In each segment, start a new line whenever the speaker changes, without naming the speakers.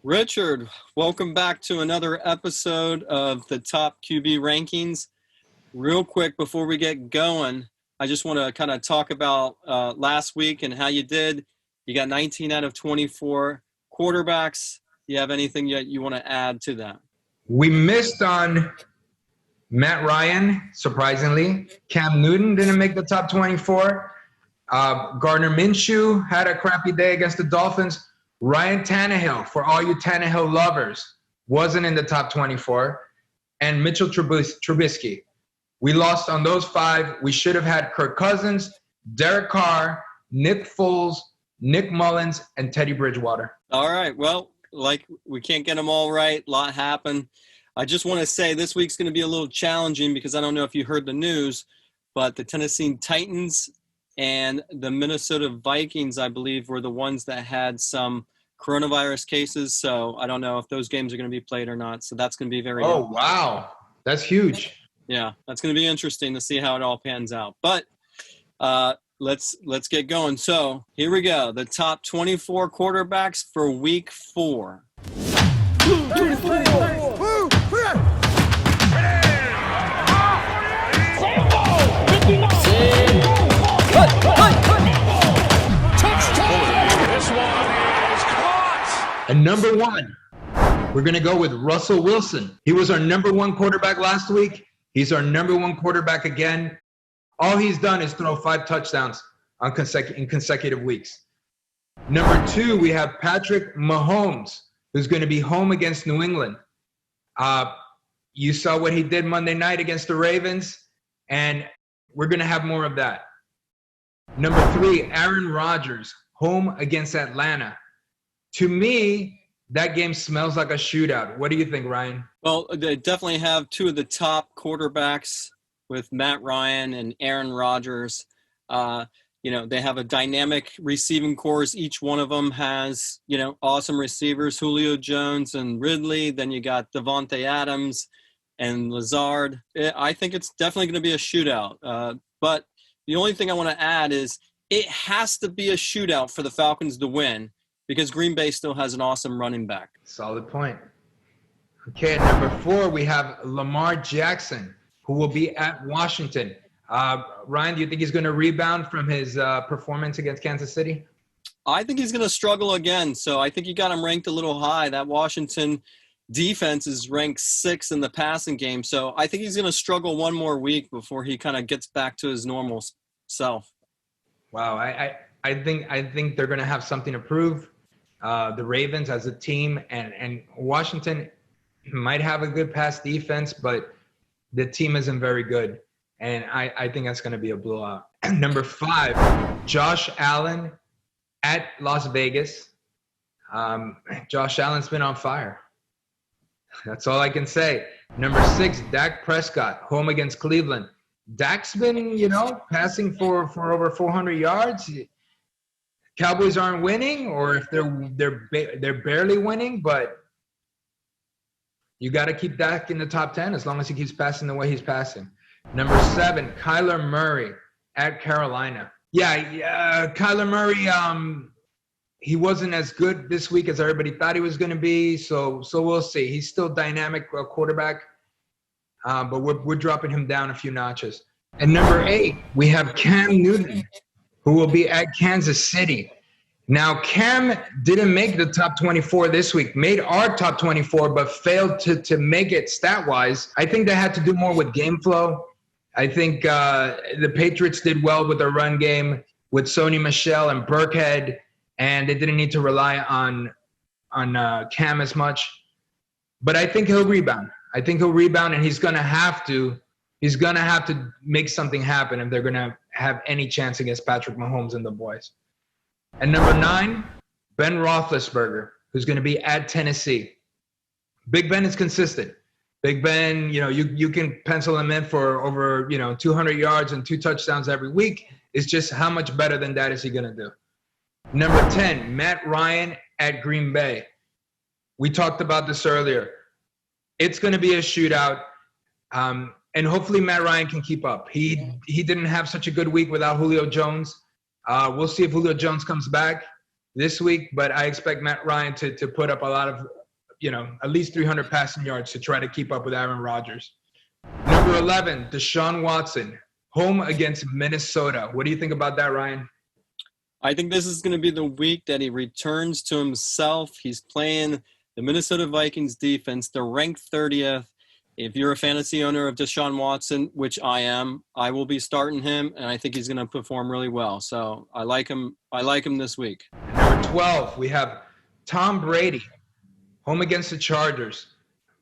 Richard, welcome back to another episode of the Top QB Rankings. Real quick, before we get going, I just want to kind of talk about last week and how you did. You got 19 out of 24 quarterbacks. Do you have anything that you want to add to that?
We missed on Matt Ryan, surprisingly. Cam Newton didn't make the top 24. Gardner Minshew had a crappy day against the Dolphins. Ryan Tannehill, for all you Tannehill lovers, wasn't in the top 24. And Mitchell Trubisky. We lost on those five. We should have had Kirk Cousins, Derek Carr, Nick Foles, Nick Mullins, and Teddy Bridgewater.
All right. Well, we can't get them all right. A lot happened. I just want to say this week's going to be a little challenging because I don't know if you heard the news, but the Tennessee Titans and the Minnesota Vikings, I believe, were the ones that had some coronavirus cases. So I don't know if those games are going to be played or not. So that's going to be very
interesting. Wow. That's huge.
Yeah, that's going to be interesting to see how it all pans out. But let's get going. So here we go. The top 24 quarterbacks for week 4.
And number 1, we're going to go with Russell Wilson. He was our number 1 quarterback last week. He's our number 1 quarterback again. All he's done is throw 5 touchdowns in consecutive weeks. Number 2, we have Patrick Mahomes, who's going to be home against New England. You saw what he did Monday night against the Ravens, and we're going to have more of that. Number 3, Aaron Rodgers, home against Atlanta. To me, that game smells like a shootout. What do you think, Ryan?
Well, they definitely have 2 of the top quarterbacks with Matt Ryan and Aaron Rodgers. They have a dynamic receiving corps. Each one of them has, awesome receivers, Julio Jones and Ridley. Then you got Devontae Adams and Lazard. I think it's definitely going to be a shootout. But the only thing I want to add is it has to be a shootout for the Falcons to win because Green Bay still has an awesome running back.
Solid point. Okay, at number 4, we have Lamar Jackson, who will be at Washington. Ryan, do you think he's going to rebound from his performance against Kansas City?
I think he's going to struggle again. So I think you got him ranked a little high. That Washington defense is ranked 6th in the passing game. So I think he's going to struggle one more week before he kind of gets back to his normal self.
Wow, I think they're going to have something to prove. The Ravens as a team and Washington might have a good pass defense, but the team isn't very good. And I think that's going to be a blowout. Number 5, Josh Allen at Las Vegas. Josh Allen's been on fire. That's all I can say. Number 6, Dak Prescott, home against Cleveland. Dak's been, passing for over 400 yards. Cowboys aren't winning, or if they're barely winning, but you got to keep Dak in the top 10 as long as he keeps passing the way he's passing. Number 7, Kyler Murray at Carolina. Yeah, Kyler Murray, he wasn't as good this week as everybody thought he was going to be, so we'll see. He's still dynamic quarterback, but we're dropping him down a few notches. And number 8, we have Cam Newton, who will be at Kansas City. Now, Cam didn't make the top 24 this week, made our top 24, but failed to make it stat-wise. I think that had to do more with game flow. I think the Patriots did well with their run game with Sony Michel and Burkhead, and they didn't need to rely on Cam as much. But I think he'll rebound. And he's going to have to make something happen if they're going to have any chance against Patrick Mahomes and the boys. And number 9, Ben Roethlisberger, who's going to be at Tennessee. Big Ben is consistent. Big Ben, you can pencil him in for over, 200 yards and 2 touchdowns every week. It's just how much better than that is he going to do? Number 10, Matt Ryan at Green Bay. We talked about this earlier. It's going to be a shootout. And hopefully Matt Ryan can keep up. He didn't have such a good week without Julio Jones. We'll see if Julio Jones comes back. this week, but I expect Matt Ryan to put up a lot of, at least 300 passing yards to try to keep up with Aaron Rodgers. Number 11, Deshaun Watson, home against Minnesota. What do you think about that, Ryan?
I think this is going to be the week that he returns to himself. He's playing the Minnesota Vikings defense. They're ranked 30th. If you're a fantasy owner of Deshaun Watson, which I am, I will be starting him, and I think he's going to perform really well. So I like him. I like him this week.
Number 12, we have Tom Brady, home against the Chargers.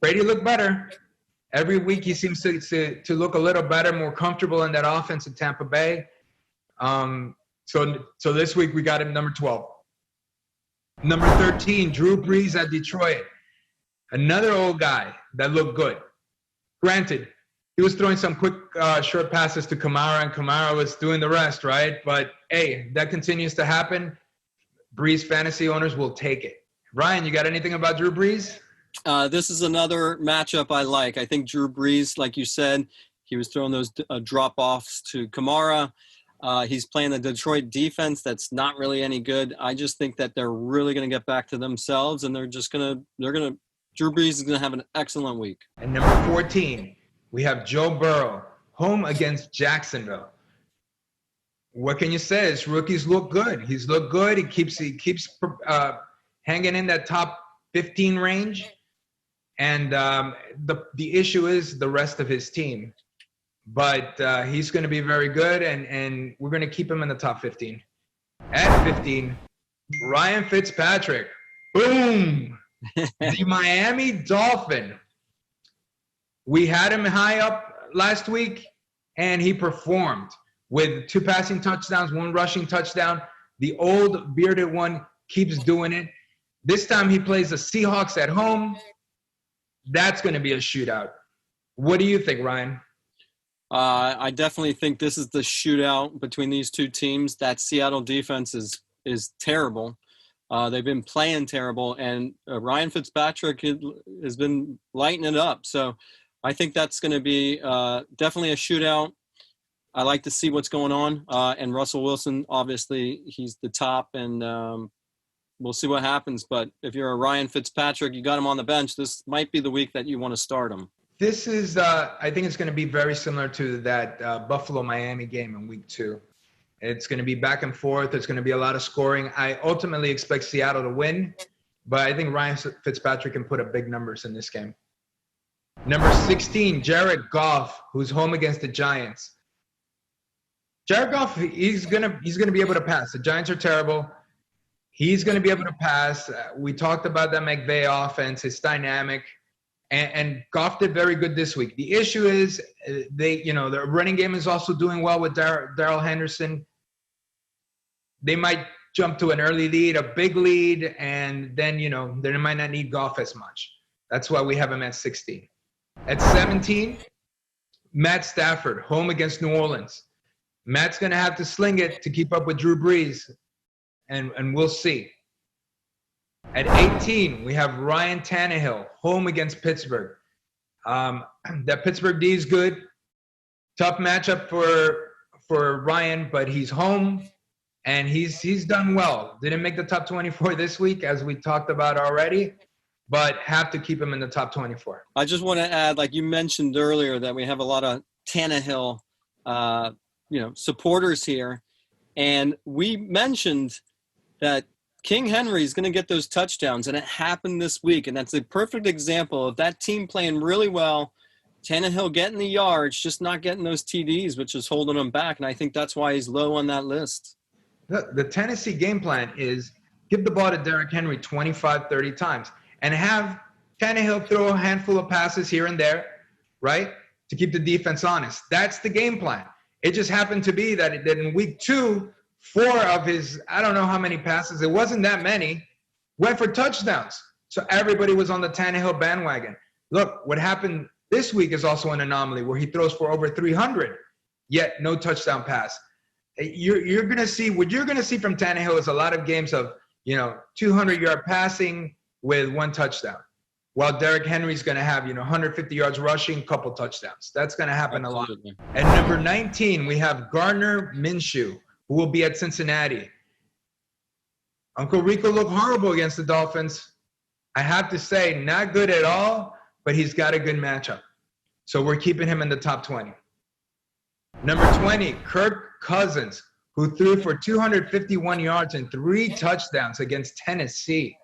Brady looked better. Every week he seems to look a little better, more comfortable in that offense in Tampa Bay. So this week we got him number 12. Number 13, Drew Brees at Detroit. Another old guy that looked good. Granted, he was throwing some quick short passes to Kamara, and Kamara was doing the rest, right? But, hey, that continues to happen. Brees fantasy owners will take it. Ryan, you got anything about Drew Brees?
This is another matchup I like. I think Drew Brees, like you said, he was throwing those drop-offs to Kamara. He's playing the Detroit defense that's not really any good. I just think that they're really going to get back to themselves, and Drew Brees is going to have an excellent week.
And number 14, we have Joe Burrow, home against Jacksonville. What can you say? His rookies look good. He's looked good. He keeps hanging in that top 15 range. And the issue is the rest of his team. But he's going to be very good, and we're going to keep him in the top 15. At 15, Ryan Fitzpatrick. Boom! The Miami Dolphin. We had him high up last week, and he performed with 2 passing touchdowns, 1 rushing touchdown. The old bearded one keeps doing it. This time he plays the Seahawks at home. That's going to be a shootout. What do you think, Ryan?
I definitely think this is the shootout between these two teams. That Seattle defense is terrible. They've been playing terrible, and Ryan Fitzpatrick has been lighting it up. So I think that's going to be definitely a shootout. I like to see what's going on. And Russell Wilson, obviously, he's the top, and we'll see what happens. But if you're a Ryan Fitzpatrick, you got him on the bench, this might be the week that you want to start him.
This is, I think it's going to be very similar to that Buffalo-Miami game in week 2. It's going to be back and forth. There's going to be a lot of scoring. I ultimately expect Seattle to win, but I think Ryan Fitzpatrick can put up big numbers in this game. Number 16, Jared Goff, who's home against the Giants. Jared Goff, he's gonna be able to pass. The Giants are terrible. He's going to be able to pass. We talked about that McVay offense. It's dynamic. And Goff did very good this week. The issue is the running game is also doing well with Darrell Henderson. They might jump to an early lead, a big lead, and then, they might not need Goff as much. That's why we have him at 16. At 17, Matt Stafford, home against New Orleans. Matt's going to have to sling it to keep up with Drew Brees, and we'll see. At 18, we have Ryan Tannehill, home against Pittsburgh. That Pittsburgh D is good. Tough matchup for Ryan, but he's home, and he's done well. Didn't make the top 24 this week, as we talked about already, but have to keep him in the top 24.
I just want to add, like you mentioned earlier, that we have a lot of Tannehill, supporters here, and we mentioned that King Henry is going to get those touchdowns, and it happened this week, and that's a perfect example of that team playing really well, Tannehill getting the yards, just not getting those TDs, which is holding him back, and I think that's why he's low on that list.
The Tennessee game plan is give the ball to Derrick Henry 25, 30 times, and have Tannehill throw a handful of passes here and there, right, to keep the defense honest. That's the game plan. It just happened to be that in week 2, 4 of his, I don't know how many passes, it wasn't that many, went for touchdowns. So everybody was on the Tannehill bandwagon. Look, what happened this week is also an anomaly where he throws for over 300, yet no touchdown pass. You're going to see, what you're going to see from Tannehill is a lot of games of, 200-yard passing with 1 touchdown, while Derrick Henry's going to have, 150 yards rushing, couple touchdowns. That's going to happen Absolutely. A lot. At number 19, we have Gardner Minshew, who will be at Cincinnati. Uncle Rico looked horrible against the Dolphins. I have to say, not good at all, but he's got a good matchup. So we're keeping him in the top 20. Number 20, Kirk Cousins, who threw for 251 yards and 3 touchdowns against Tennessee.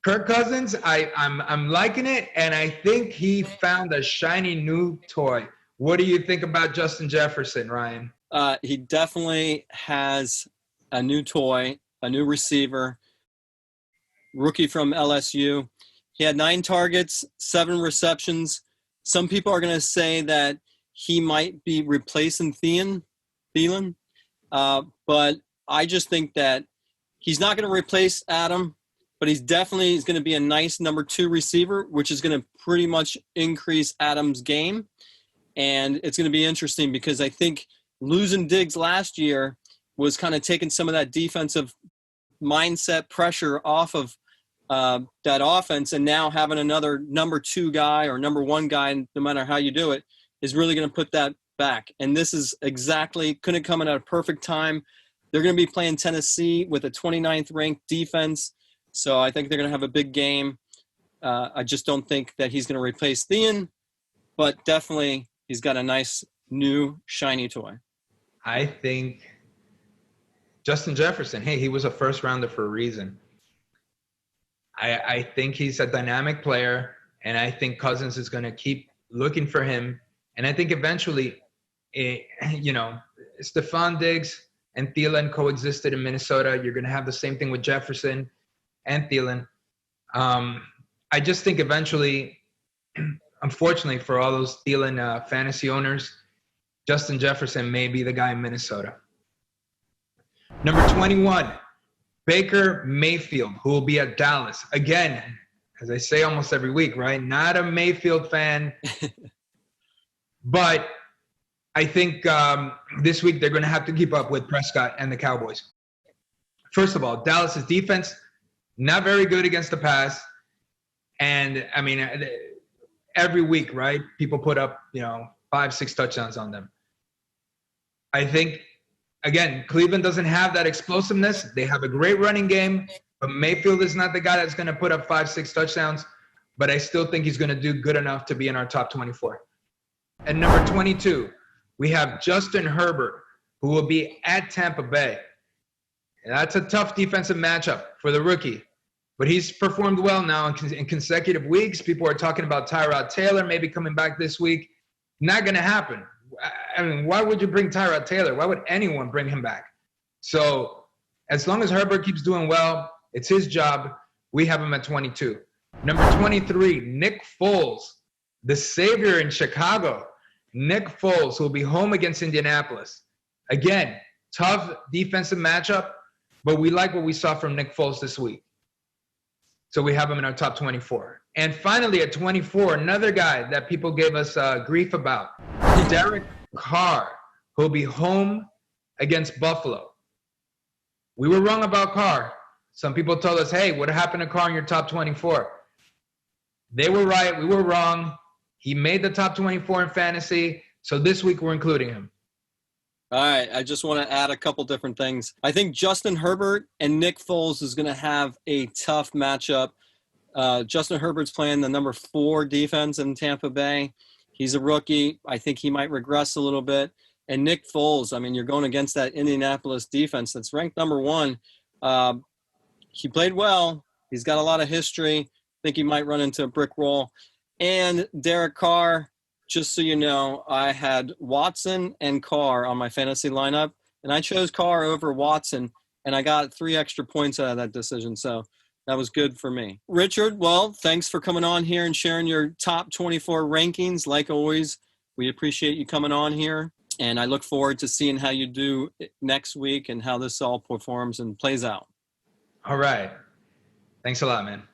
Kirk Cousins, I'm liking it, and I think he found a shiny new toy. What do you think about Justin Jefferson, Ryan?
He definitely has a new toy, a new receiver, rookie from LSU. He had 9 targets, 7 receptions. Some people are going to say that he might be replacing Thielen, but I just think that he's not going to replace Adam, but he's definitely going to be a nice number 2 receiver, which is going to pretty much increase Adam's game. And it's going to be interesting because I think losing Diggs last year was kind of taking some of that defensive mindset pressure off of that offense, and now having another number 2 guy or number 1 guy, no matter how you do it, is really going to put that back. And this is exactly couldn't come in at a perfect time. They're going to be playing Tennessee with a 29th ranked defense, so I think they're going to have a big game. I just don't think that he's going to replace Thielen, but definitely he's got a nice new shiny toy.
I think Justin Jefferson, hey, he was a first rounder for a reason. I think he's a dynamic player, and I think Cousins is going to keep looking for him. And I think eventually, Stephon Diggs and Thielen coexisted in Minnesota. You're going to have the same thing with Jefferson and Thielen. I just think eventually, unfortunately for all those Thielen fantasy owners, Justin Jefferson may be the guy in Minnesota. Number 21, Baker Mayfield, who will be at Dallas. Again, as I say almost every week, right? Not a Mayfield fan. But I think this week they're going to have to keep up with Prescott and the Cowboys. First of all, Dallas's defense, not very good against the pass. And, I mean, every week, right, people put up, 5-6 touchdowns on them. I think, again, Cleveland doesn't have that explosiveness. They have a great running game, but Mayfield is not the guy that's going to put up 5-6 touchdowns. But I still think he's going to do good enough to be in our top 24. And number 22, we have Justin Herbert, who will be at Tampa Bay. And that's a tough defensive matchup for the rookie. But he's performed well now in consecutive weeks. People are talking about Tyrod Taylor maybe coming back this week. Not going to happen. I mean, why would you bring Tyrod Taylor? Why would anyone bring him back? So as long as Herbert keeps doing well, it's his job. We have him at 22. Number 23, Nick Foles, the savior in Chicago. Nick Foles will be home against Indianapolis. Again, tough defensive matchup, but we like what we saw from Nick Foles this week. So we have him in our top 24. And finally, at 24, another guy that people gave us grief about, Derek Carr, who'll be home against Buffalo. We were wrong about Carr. Some people told us, hey, what happened to Carr in your top 24? They were right. We were wrong. He made the top 24 in fantasy. So this week we're including him.
All right. I just want to add a couple different things. I think Justin Herbert and Nick Foles is going to have a tough matchup. Justin Herbert's playing the number 4 defense in Tampa Bay. He's a rookie. I think he might regress a little bit. And Nick Foles, I mean, you're going against that Indianapolis defense that's ranked number 1. He played well. He's got a lot of history. I think he might run into a brick wall. And Derek Carr, just so you know, I had Watson and Carr on my fantasy lineup, and I chose Carr over Watson, and I got 3 extra points out of that decision. So that was good for me. Richard, well, thanks for coming on here and sharing your top 24 rankings. Like always, we appreciate you coming on here, and I look forward to seeing how you do next week and how this all performs and plays out.
All right. Thanks a lot, man.